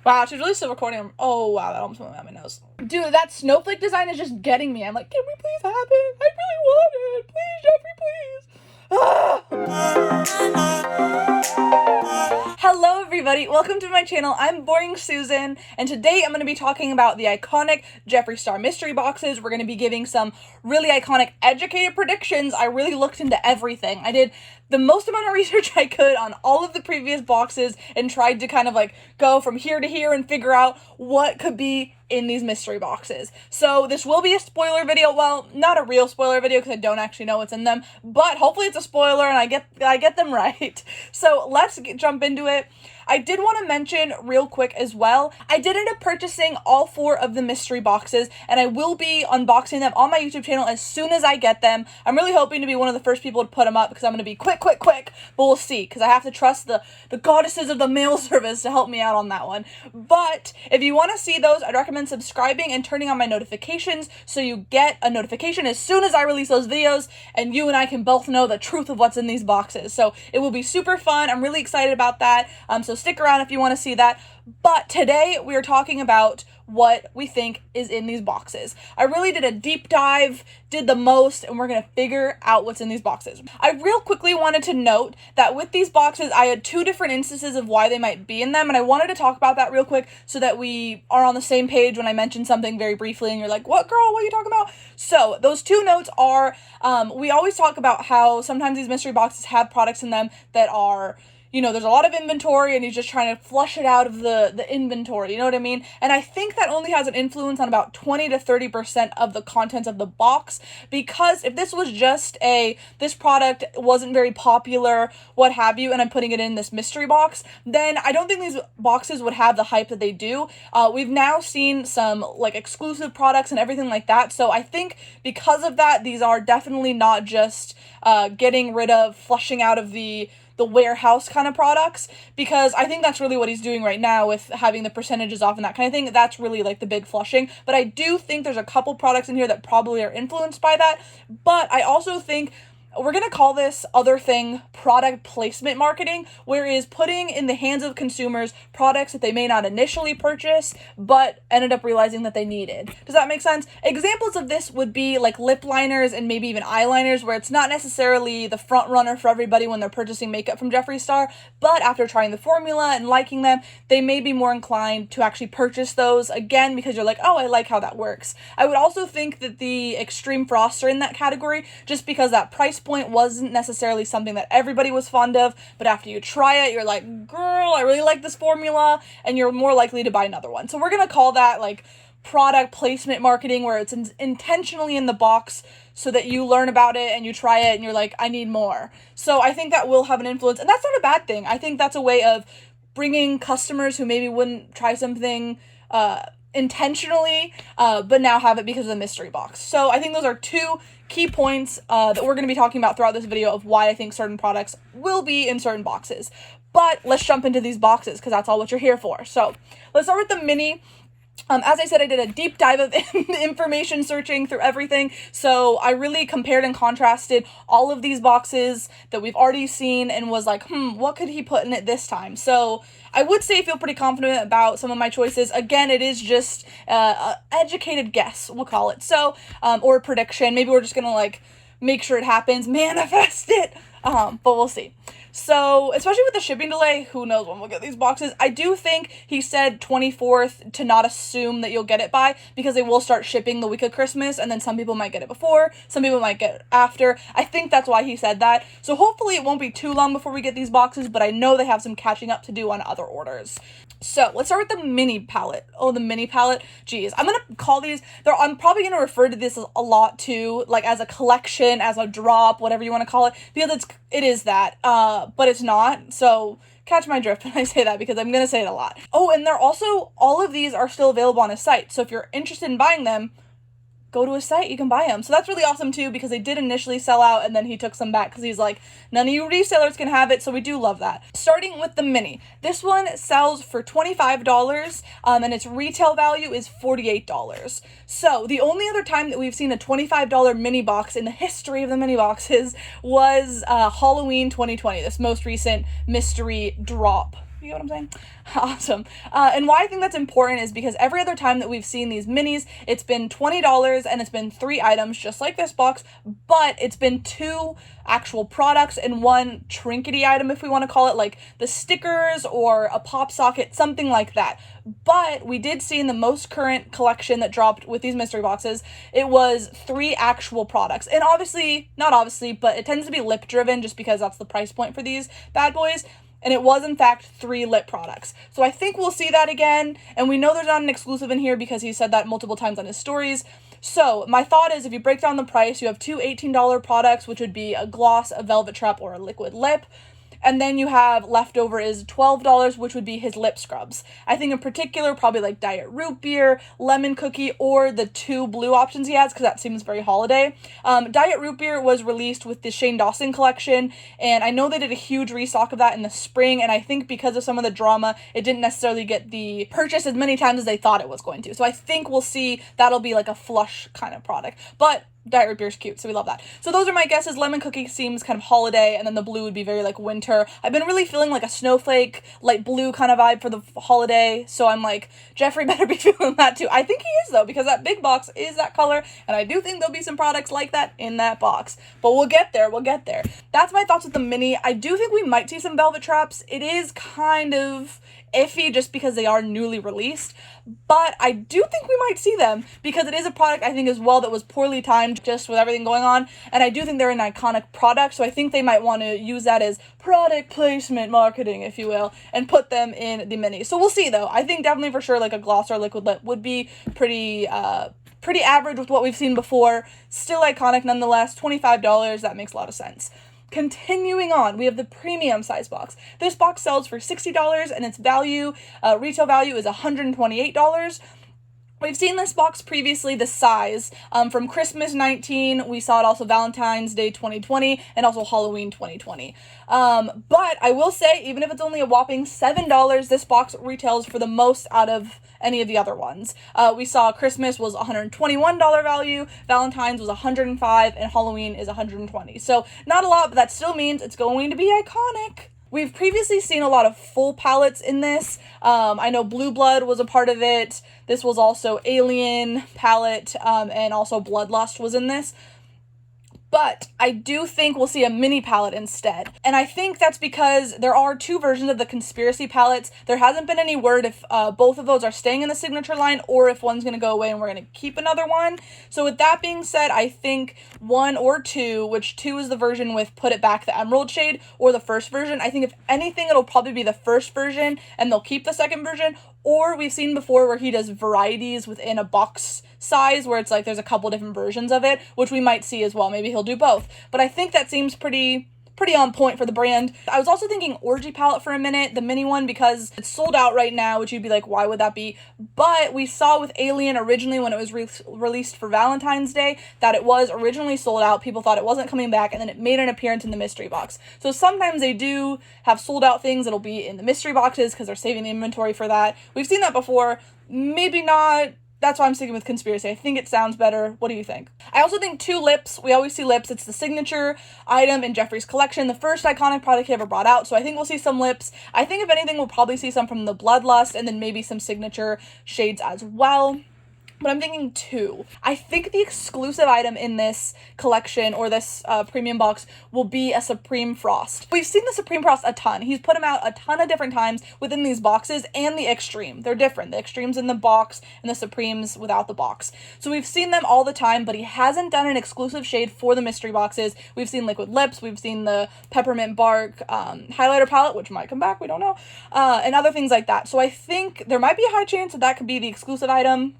Wow, she's really still recording. Oh, wow, that almost went out my nose. Dude, that snowflake design is just getting me. I'm like, can we please have it? I really want it. Please, Jeffree, please. Hello, everybody. Welcome to my channel. I'm Boringg Susan, and today I'm going to be talking about the iconic Jeffree Star mystery boxes. We're going to be giving some really iconic educated predictions. I really looked into everything. I did the most amount of research I could on all of the previous boxes and tried to kind of like go from here to here and figure out what could be in these mystery boxes. So this will be a spoiler video. Well, not a real spoiler video because I don't actually know what's in them, but hopefully it's a spoiler and I get them right. So let's jump into it. I did want to mention real quick as well, I did end up purchasing all 4 of the mystery boxes, and I will be unboxing them on my YouTube channel as soon as I get them. I'm really hoping to be one of the first people to put them up because I'm going to be quick, but we'll see, because I have to trust the goddesses of the mail service to help me out on that one. But if you want to see those, I'd recommend subscribing and turning on my notifications so you get a notification as soon as I release those videos, and you and I can both know the truth of what's in these boxes. So it will be super fun. I'm really excited about that. So stick around if you want to see that. But today we are talking about what we think is in these boxes. I really did a deep dive, did the most, and we're going to figure out what's in these boxes. I real quickly wanted to note that with these boxes, I had 2 different instances of why they might be in them, and I wanted to talk about that real quick so that we are on the same page when I mention something very briefly and you're like, what girl, what are you talking about? So those 2 notes are, we always talk about how sometimes these mystery boxes have products in them that are, you know, there's a lot of inventory and he's just trying to flush it out of the inventory, you know what I mean? And I think that only has an influence on about 20 to 30% of the contents of the box, because if this was just this product wasn't very popular, what have you, and I'm putting it in this mystery box, then I don't think these boxes would have the hype that they do. We've now seen some like exclusive products and everything like that, so I think because of that, these are definitely not just getting rid of, flushing out of the warehouse kind of products, because I think that's really what he's doing right now with having the percentages off and that kind of thing. That's really like the big flushing, but I do think there's a couple products in here that probably are influenced by that. But I also think we're going to call this other thing product placement marketing, whereas putting in the hands of consumers products that they may not initially purchase, but ended up realizing that they needed. Does that make sense? Examples of this would be like lip liners and maybe even eyeliners, where it's not necessarily the front runner for everybody when they're purchasing makeup from Jeffree Star, but after trying the formula and liking them, they may be more inclined to actually purchase those again because you're like, oh, I like how that works. I would also think that the extreme frosts are in that category, just because that price point wasn't necessarily something that everybody was fond of, but after you try it, you're like, girl, I really like this formula, and you're more likely to buy another one. So we're gonna call that like product placement marketing, where it's intentionally in the box so that you learn about it and you try it and you're like, I need more. So I think that will have an influence, and that's not a bad thing. I think that's a way of bringing customers who maybe wouldn't try something intentionally, but now have it because of the mystery box. So I think those are 2 key points that we're going to be talking about throughout this video of why I think certain products will be in certain boxes. But let's jump into these boxes because that's all what you're here for. So let's start with the mini. As I said, I did a deep dive of information searching through everything, so I really compared and contrasted all of these boxes that we've already seen and was like, what could he put in it this time? So I would say I feel pretty confident about some of my choices. Again, it is just an educated guess, we'll call it, so, or prediction. Maybe we're just gonna like make sure it happens, manifest it, but we'll see. So, especially with the shipping delay, who knows when we'll get these boxes. I do think he said 24th to not assume that you'll get it by, because they will start shipping the week of Christmas, and then some people might get it before, some people might get it after. I think that's why he said that. So hopefully it won't be too long before we get these boxes, but I know they have some catching up to do on other orders. So let's start with the mini palette. Oh, the mini palette. Geez, I'm going to call these, I'm probably going to refer to this a lot too, like as a collection, as a drop, whatever you want to call it, because it is that, but it's not. So catch my drift when I say that, because I'm going to say it a lot. Oh, and they're also, all of these are still available on his site. So if you're interested in buying them, go to his site, you can buy them. So that's really awesome too, because they did initially sell out and then he took some back because he's like, none of you resellers can have it. So we do love that. Starting with the mini, this one sells for $25 and its retail value is $48. So the only other time that we've seen a $25 mini box in the history of the mini boxes was Halloween 2020, this most recent mystery drop You get what I'm saying? Awesome. And why I think that's important is because every other time that we've seen these minis, it's been $20 and it's been 3 items, just like this box, but it's been 2 actual products and 1 trinkety item, if we want to call it, like the stickers or a pop socket, something like that. But we did see in the most current collection that dropped with these mystery boxes, it was 3 actual products. And obviously, not obviously, but it tends to be lip driven just because that's the price point for these bad boys. And it was, in fact, 3 lip products. So I think we'll see that again. And we know there's not an exclusive in here because he said that multiple times on his stories. So my thought is if you break down the price, you have 2 $18 products, which would be a gloss, a velvet trap, or a liquid lip. And then you have leftover is $12, which would be his lip scrubs. I think in particular, probably like Diet Root Beer, Lemon Cookie, or the 2 blue options he has, because that seems very holiday. Diet Root Beer was released with the Shane Dawson collection, and I know they did a huge restock of that in the spring, and I think because of some of the drama, it didn't necessarily get the purchase as many times as they thought it was going to. So I think we'll see that'll be like a flush kind of product. But Diet Root Beer is cute, so we love that. So those are my guesses. Lemon Cookie seems kind of holiday, and then the blue would be very like winter. I've been really feeling like a snowflake, light blue kind of vibe for the holiday, so I'm like, Jeffree better be feeling that too. I think he is, though, because that big box is that color, and I do think there'll be some products like that in that box. But we'll get there, we'll get there. That's my thoughts with the mini. I do think we might see some velvet traps. It is kind of iffy just because they are newly released, but I do think we might see them because it is a product I think as well that was poorly timed just with everything going on, and I do think they're an iconic product, so I think they might want to use that as product placement marketing, if you will, and put them in the mini. So we'll see though. I think definitely for sure like a gloss or liquid lip would be pretty average with what we've seen before. Still iconic nonetheless. $25, that makes a lot of sense. Continuing on, we have the premium size box. This box sells for $60 and its value, retail value is $128. We've seen this box previously, the size, from Christmas 19, we saw it also Valentine's Day 2020, and also Halloween 2020. But I will say, even if it's only a whopping $7, this box retails for the most out of any of the other ones. We saw Christmas was $121 value, Valentine's was $105, and Halloween is $120. So not a lot, but that still means it's going to be iconic. We've previously seen a lot of full palettes in this. I know Blue Blood was a part of it. This was also Alien palette, and also Bloodlust was in this. But I do think we'll see a mini palette instead. And I think that's because there are 2 versions of the Conspiracy palettes. There hasn't been any word if both of those are staying in the signature line or if one's going to go away and we're going to keep another one. So with that being said, I think 1 or 2, which 2 is the version with Put It Back, the emerald shade, or the first version. I think if anything, it'll probably be the first version and they'll keep the second version. Or we've seen before where he does varieties within a box size where it's like there's a couple different versions of it, which we might see as well. Maybe he'll do both. But I think that seems pretty on point for the brand. I was also thinking Orgy palette for a minute, the mini one, because it's sold out right now, which you'd be like, why would that be? But we saw with Alien originally when it was released for Valentine's Day that it was originally sold out. People thought it wasn't coming back, and then it made an appearance in the mystery box. So sometimes they do have sold out things that'll be in the mystery boxes because they're saving the inventory for that. We've seen that before. Maybe not. That's why I'm sticking with Conspiracy. I think it sounds better. What do you think? I also think 2 lips. We always see lips. It's the signature item in Jeffree's collection, the first iconic product he ever brought out. So I think we'll see some lips. I think if anything, we'll probably see some from the Bloodlust and then maybe some signature shades as well. But I'm thinking 2. I think the exclusive item in this collection or this premium box will be a Supreme Frost. We've seen the Supreme Frost a ton. He's put them out a ton of different times within these boxes, and the Extreme. They're different. The Extreme's in the box and the Supreme's without the box. So we've seen them all the time, but he hasn't done an exclusive shade for the mystery boxes. We've seen Liquid Lips. We've seen the Peppermint Bark highlighter palette, which might come back. We don't know. And other things like that. So I think there might be a high chance that that could be the exclusive item.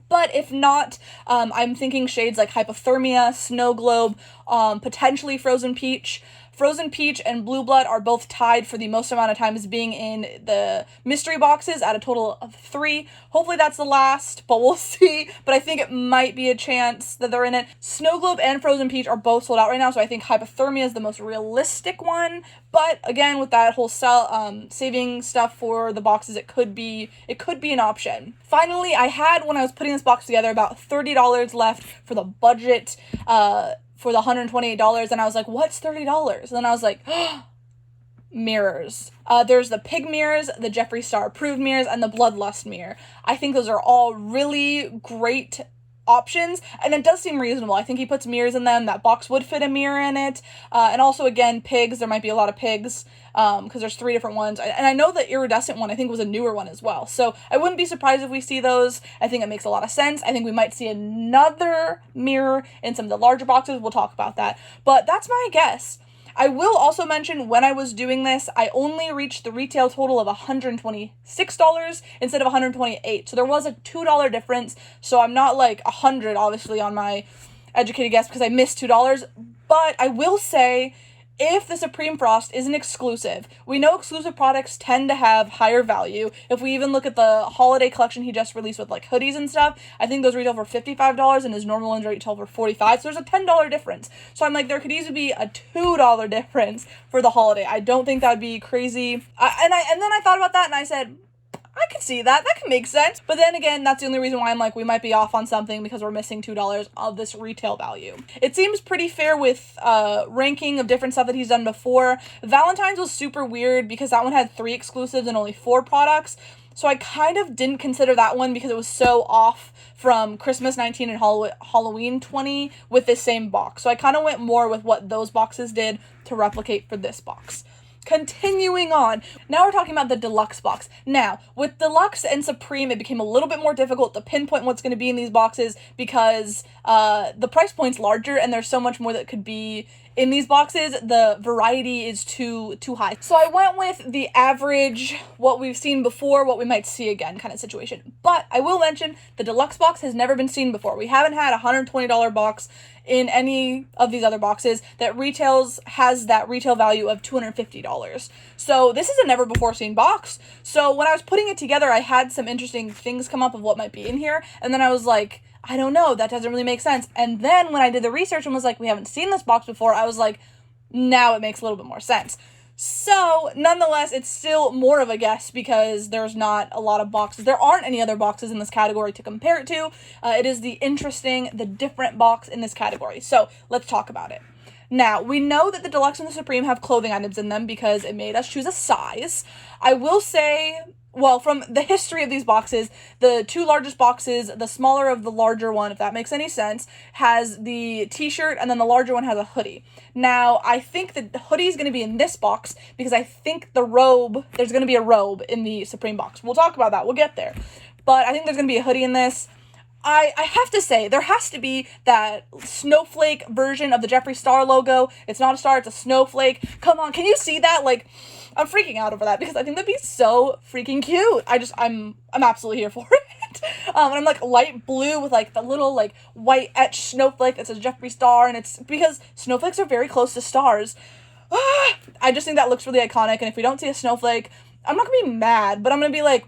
But if not, I'm thinking shades like Hypothermia, Snow Globe, potentially Frozen Peach. Frozen Peach and Blue Blood are both tied for the most amount of times being in the mystery boxes at a total of 3. Hopefully that's the last, but we'll see. But I think it might be a chance that they're in it. Snow Globe and Frozen Peach are both sold out right now, so I think Hypothermia is the most realistic one. But again, with that whole saving stuff for the boxes, it could be an option. Finally, I had, when I was putting this box together, about $30 left for the budget, for the $128, and I was like, what's $30? And then I was like, mirrors. There's the pig mirrors, the Jeffree Star approved mirrors, and the bloodlust mirror. I think those are all really great options, and it does seem reasonable. I think he puts mirrors in them. That box would fit a mirror in it. And also, again, pigs. There might be a lot of pigs because there's 3 different ones. And I know the iridescent one, I think, was a newer one as well. So I wouldn't be surprised if we see those. I think it makes a lot of sense. I think we might see another mirror in some of the larger boxes. We'll talk about that. But that's my guess. I will also mention when I was doing this, I only reached the retail total of $126 instead of $128. So there was a $2 difference. So I'm not like 100 obviously on my educated guess because I missed $2. But I will say, if the Supreme Frost isn't exclusive, we know exclusive products tend to have higher value. If we even look at the holiday collection he just released with like hoodies and stuff, I think those retail for $55 and his normal ones retail for $45. So there's a $10 difference. So I'm like, there could easily be a $2 difference for the holiday. I don't think that'd be crazy. And then I thought about that and I said, I can see that. That can make sense. But then again, that's the only reason why I'm like, we might be off on something because we're missing $2 of this retail value. It seems pretty fair with ranking of different stuff that he's done before. Valentine's was super weird because that one had 3 exclusives and only 4 products. So I kind of didn't consider that one because it was so off from Christmas 19 and Halloween 20 with this same box. So I kind of went more with what those boxes did to replicate for this box. Continuing on, now we're talking about the deluxe box. Now, with deluxe and Supreme, it became a little bit more difficult to pinpoint what's going to be in these boxes because the price point's larger and there's so much more that could be in these boxes. The variety is too high. So I went with the average, what we've seen before, what we might see again kind of situation. But I will mention the deluxe box has never been seen before. We haven't had a $120 box in any of these other boxes that has that retail value of $250. So this is a never before seen box. So when I was putting it together, I had some interesting things come up of what might be in here. And then I was like, I don't know, that doesn't really make sense. And then when I did the research and was like, we haven't seen this box before, I was like, now it makes a little bit more sense. So, nonetheless, it's still more of a guess because there's not a lot of boxes. There aren't any other boxes in this category to compare it to. It is the different box in this category. So, let's talk about it. Now, we know that the Deluxe and the Supreme have clothing items in them because it made us choose a size. I will say, well, from the history of these boxes, the 2 largest boxes, the smaller of the larger one, if that makes any sense, has the t-shirt, and then the larger one has a hoodie. Now, I think the hoodie is going to be in this box because I think there's going to be a robe in the Supreme box. We'll talk about that. We'll get there. But I think there's going to be a hoodie in this. I have to say, there has to be that snowflake version of the Jeffree Star logo. It's not a star, it's a snowflake. Come on, can you see that? Like, I'm freaking out over that because I think that'd be so freaking cute. I'm absolutely here for it. And I'm like light blue with like the little like white etched snowflake that says Jeffree Star, and it's because snowflakes are very close to stars. I just think that looks really iconic, and if we don't see a snowflake, I'm not gonna be mad, but I'm gonna be like,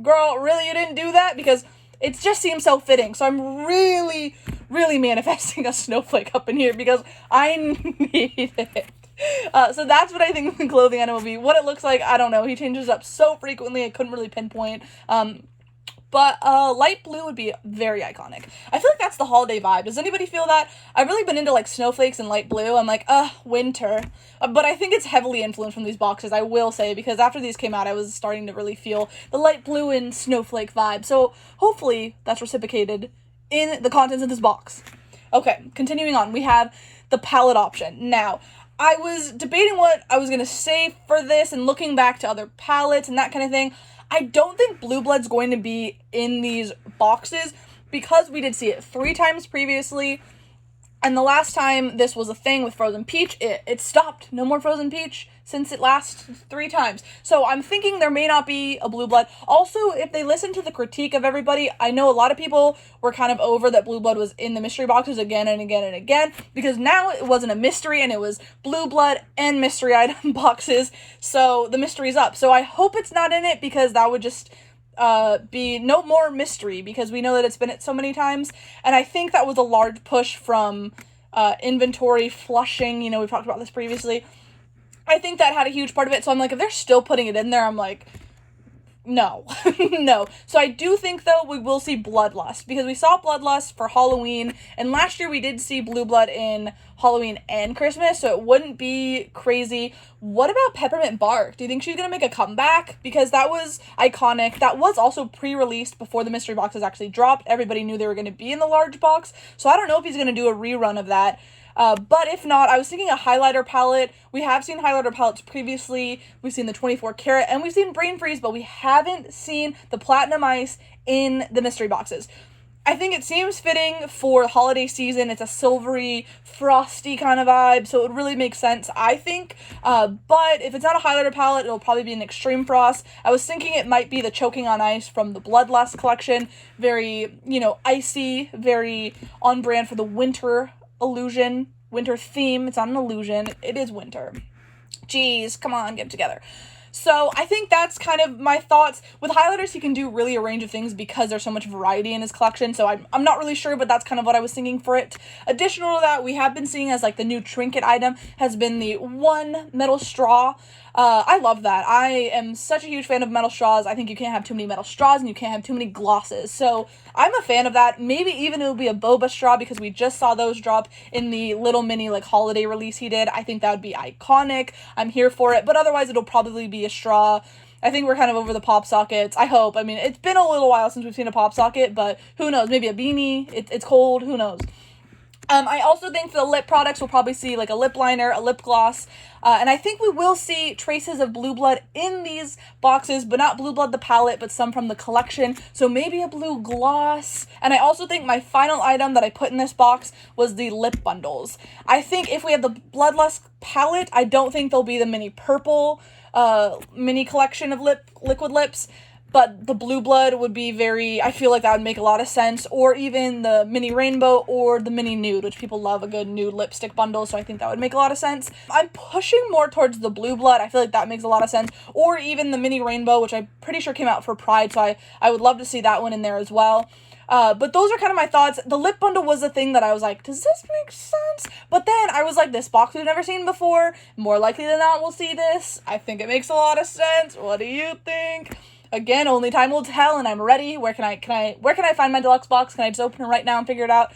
girl, really, you didn't do that? Because it just seems so fitting. So I'm really, really manifesting a snowflake up in here because I need it. So that's what I think the clothing item will be. What it looks like, I don't know. He changes up so frequently, I couldn't really pinpoint. But light blue would be very iconic. I feel like that's the holiday vibe. Does anybody feel that? I've really been into like snowflakes and light blue. I'm like, winter. But I think it's heavily influenced from these boxes, I will say, because after these came out, I was starting to really feel the light blue and snowflake vibe. So hopefully that's reciprocated in the contents of this box. Okay, continuing on, we have the palette option. Now, I was debating what I was going to say for this and looking back to other palettes and that kind of thing. I don't think Blue Blood's going to be in these boxes because we did see it 3 times previously. And the last time this was a thing with Frozen Peach, it stopped. No more Frozen Peach since it last 3 times. So I'm thinking there may not be a Blue Blood. Also, if they listen to the critique of everybody, I know a lot of people were kind of over that Blue Blood was in the mystery boxes again and again and again, because now it wasn't a mystery and it was Blue Blood and mystery item boxes. So the mystery's up. So I hope it's not in it because that would just be no more mystery because we know that it's been it so many times. And I think that was a large push from inventory flushing. You know, we've talked about this previously. I think that had a huge part of it. So I'm like, if they're still putting it in there, I'm like, No. No. So I do think, though, we will see Bloodlust, because we saw Bloodlust for Halloween, and last year we did see Blue Blood in Halloween and Christmas, so it wouldn't be crazy. What about Peppermint Bark? Do you think she's gonna make a comeback? Because that was iconic. That was also pre-released before the mystery boxes actually dropped. Everybody knew they were gonna be in the large box, so I don't know if he's gonna do a rerun of that. But if not, I was thinking a highlighter palette. We have seen highlighter palettes previously. We've seen the 24 karat and we've seen Brain Freeze, but we haven't seen the Platinum Ice in the mystery boxes. I think it seems fitting for the holiday season. It's a silvery, frosty kind of vibe, so it would really make sense, I think. But if it's not a highlighter palette, it'll probably be an Extreme Frost. I was thinking it might be the Choking on Ice from the Bloodlust collection. Very, icy, very on brand for the winter illusion, winter theme. It's not an illusion, it is winter. Jeez, come on, get it together. So I think that's kind of my thoughts. With highlighters, he can do really a range of things because there's so much variety in his collection, so I'm not really sure, but that's kind of what I was thinking for it. Additional to that, we have been seeing as, like, the new trinket item has been the one metal straw. I love that. I am such a huge fan of metal straws. I think you can't have too many metal straws and you can't have too many glosses. So I'm a fan of that. Maybe even it'll be a boba straw because we just saw those drop in the little mini holiday release he did. I think that would be iconic. I'm here for it. But otherwise it'll probably be a straw. I think we're kind of over the pop sockets. I hope. I mean, it's been a little while since we've seen a pop socket, but who knows? Maybe a beanie. It's cold. Who knows? I also think for the lip products, we'll probably see a lip liner, a lip gloss, and I think we will see traces of Blue Blood in these boxes, but not Blue Blood the palette, but some from the collection, so maybe a blue gloss. And I also think my final item that I put in this box was the lip bundles. I think if we have the Bloodlust palette, I don't think there'll be the mini purple mini collection of liquid lips. But the Blue Blood would be I feel like that would make a lot of sense, or even the mini rainbow or the mini nude, which people love a good nude lipstick bundle, so I think that would make a lot of sense. I'm pushing more towards the Blue Blood. I feel like that makes a lot of sense, or even the mini rainbow, which I'm pretty sure came out for Pride, so I would love to see that one in there as well. But those are kind of my thoughts. The lip bundle was the thing that I was like, does this make sense? But then I was like, this box we've never seen before. More likely than not, we'll see this. I think it makes a lot of sense. What do you think? Again, only time will tell, and I'm ready. Where can I find my deluxe box? Can I just open it right now and figure it out?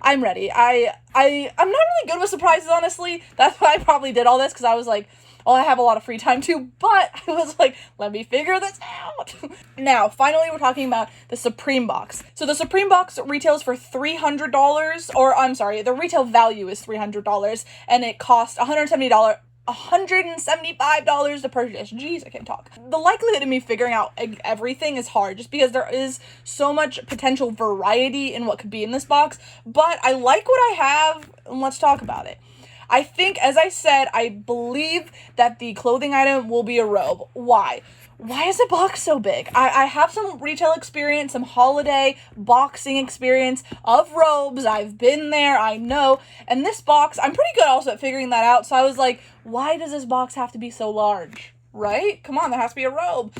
I'm ready. I'm not really good with surprises, honestly. That's why I probably did all this, because I was like, oh, I have a lot of free time too, but I was like, let me figure this out. Now, finally, we're talking about the Supreme box. So the Supreme box retails for $300, or I'm sorry, the retail value is $300, and it costs $175 to purchase. Jeez, I can't talk. The likelihood of me figuring out everything is hard, just because there is so much potential variety in what could be in this box, but I like what I have, and let's talk about it. I think, as I said, I believe that the clothing item will be a robe. Why? Why is the box so big? I have some retail experience, some holiday boxing experience of robes. I've been there, I know. And this box, I'm pretty good also at figuring that out. So I was like, why does this box have to be so large? Right? Come on, there has to be a robe.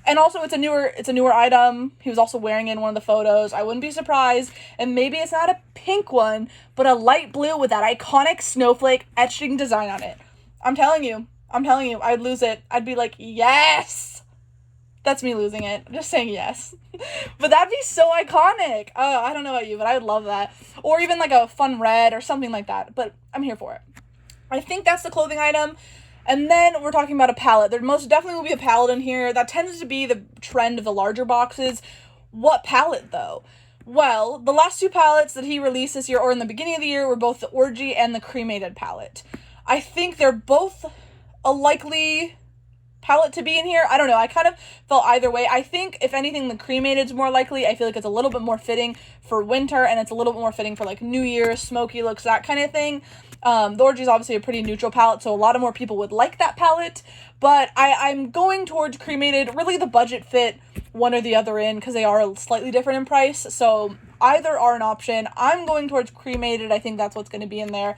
And also, it's a newer item. He was also wearing it in one of the photos. I wouldn't be surprised. And maybe it's not a pink one, but a light blue with that iconic snowflake etching design on it. I'm telling you, I'd lose it. I'd be like, yes! That's me losing it. I'm just saying yes. But that'd be so iconic. I don't know about you, but I would love that. Or even a fun red or something like that. But I'm here for it. I think that's the clothing item. And then we're talking about a palette. There most definitely will be a palette in here. That tends to be the trend of the larger boxes. What palette, though? Well, the last two palettes that he released this year, or in the beginning of the year, were both the Orgy and the Cremated palette. I think they're both a likely palette to be in here. I don't know. I kind of felt either way. I think, if anything, the Cremated is more likely. I feel like it's a little bit more fitting for winter, and it's a little bit more fitting for New Year's, smoky looks, that kind of thing. The Orgy is obviously a pretty neutral palette, so a lot of more people would like that palette, but I'm going towards Cremated. Really, the budget fit one or the other in, because they are slightly different in price, so either are an option. I'm going towards Cremated. I think that's what's going to be in there,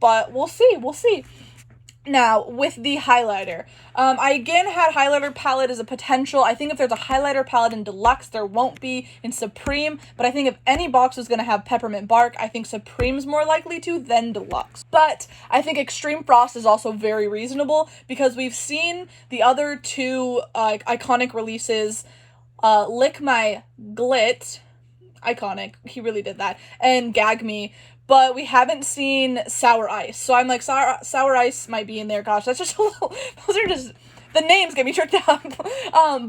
but we'll see. Now, with the highlighter, I again had highlighter palette as a potential. I think if there's a highlighter palette in Deluxe, there won't be in Supreme, but I think if any box was going to have Peppermint Bark, I think Supreme's more likely to than Deluxe. But I think Extreme Frost is also very reasonable because we've seen the other two iconic releases, Lick My Glit, iconic, he really did that, and Gag Me, but we haven't seen Sour Ice. So I'm like, Sour Ice might be in there. Gosh, that's just a little, those are just, the names get me tricked up.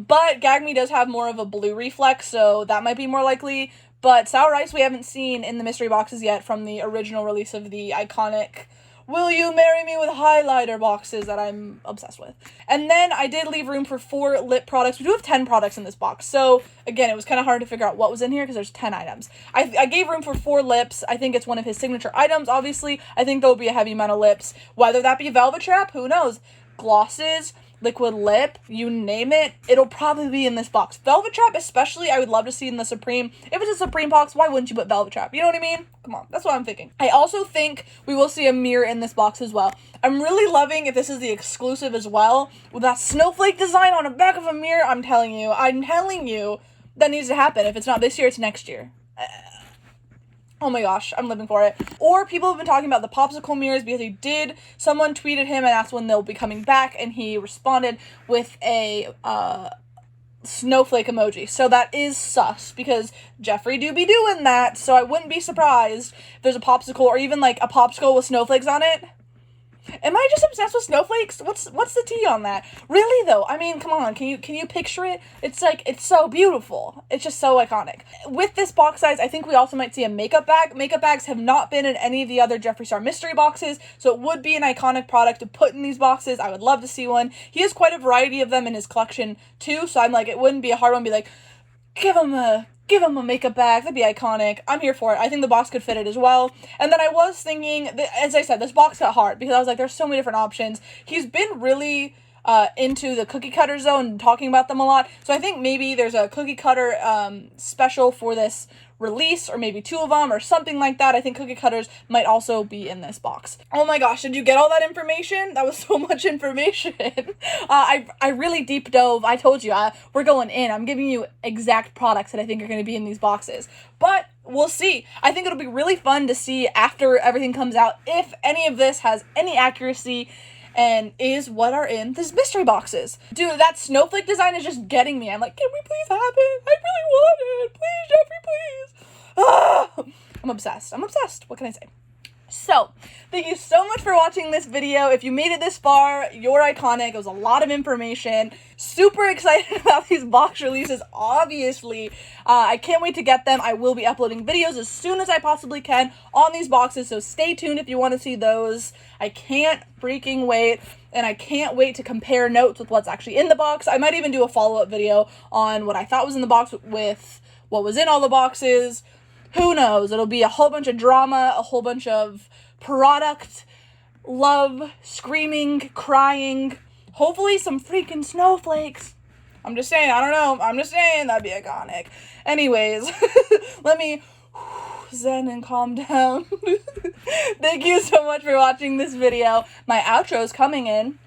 But Gag Me does have more of a blue reflex, so that might be more likely. But Sour Ice we haven't seen in the mystery boxes yet from the original release of the iconic Will You Marry Me with highlighter boxes that I'm obsessed with. And then I did leave room for 4 lip products. We do have 10 products in this box. So again, it was kind of hard to figure out what was in here because there's 10 items. I gave room for 4 lips. I think it's one of his signature items, obviously. I think there'll be a heavy amount of lips. Whether that be Velvet Trap, who knows? Glosses, liquid lip, you name it, it'll probably be in this box. Velvet Trap especially, I would love to see in the Supreme. If it's a Supreme box, why wouldn't you put Velvet Trap? You know what I mean? Come on, that's what I'm thinking. I also think we will see a mirror in this box as well. I'm really loving if this is the exclusive as well. With that snowflake design on the back of a mirror, I'm telling you, that needs to happen. If it's not this year, it's next year. Oh my gosh, I'm living for it. Or people have been talking about the popsicle mirrors because someone tweeted him and asked when they'll be coming back, and he responded with a snowflake emoji. So that is sus because Jeffree do be doing that, so I wouldn't be surprised if there's a popsicle or even like a popsicle with snowflakes on it. Am I just obsessed with snowflakes? What's the tea on that? Really though, I mean, come on, can you picture it? It's like, it's so beautiful. It's just so iconic. With this box size, I think we also might see a makeup bag. Makeup bags have not been in any of the other Jeffree Star mystery boxes, so it would be an iconic product to put in these boxes. I would love to see one. He has quite a variety of them in his collection too, so I'm like, it wouldn't be a hard one to be like, give him a makeup bag. That'd be iconic. I'm here for it. I think the box could fit it as well. And then I was thinking, as I said, this box got hard because I was like, there's so many different options. He's been really into the cookie cutter zone and talking about them a lot. So I think maybe there's a cookie cutter special for this release, or maybe 2 of them or something like that. I think cookie cutters might also be in this box. Oh my gosh, did you get all that information? That was so much information. I really deep dove. I told you, we're going in. I'm giving you exact products that I think are going to be in these boxes. But we'll see. I think it'll be really fun to see after everything comes out if any of this has any accuracy and is what are in these mystery boxes. Dude, that snowflake design is just getting me. I'm like, can we please have it? I really want it. Please, Jeffree, please. Ah! I'm obsessed. What can I say? So, thank you so much for watching this video. If you made it this far, you're iconic. It was a lot of information. Super excited about these box releases, obviously. I can't wait to get them. I will be uploading videos as soon as I possibly can on these boxes, so stay tuned if you want to see those. I can't freaking wait, and I can't wait to compare notes with what's actually in the box. I might even do a follow-up video on what I thought was in the box with what was in all the boxes. Who knows? It'll be a whole bunch of drama, a whole bunch of product, love, screaming, crying, hopefully some freaking snowflakes. I'm just saying, I don't know. I'm just saying, that'd be iconic. Anyways, let me zen and calm down. Thank you so much for watching this video. My outro's coming in.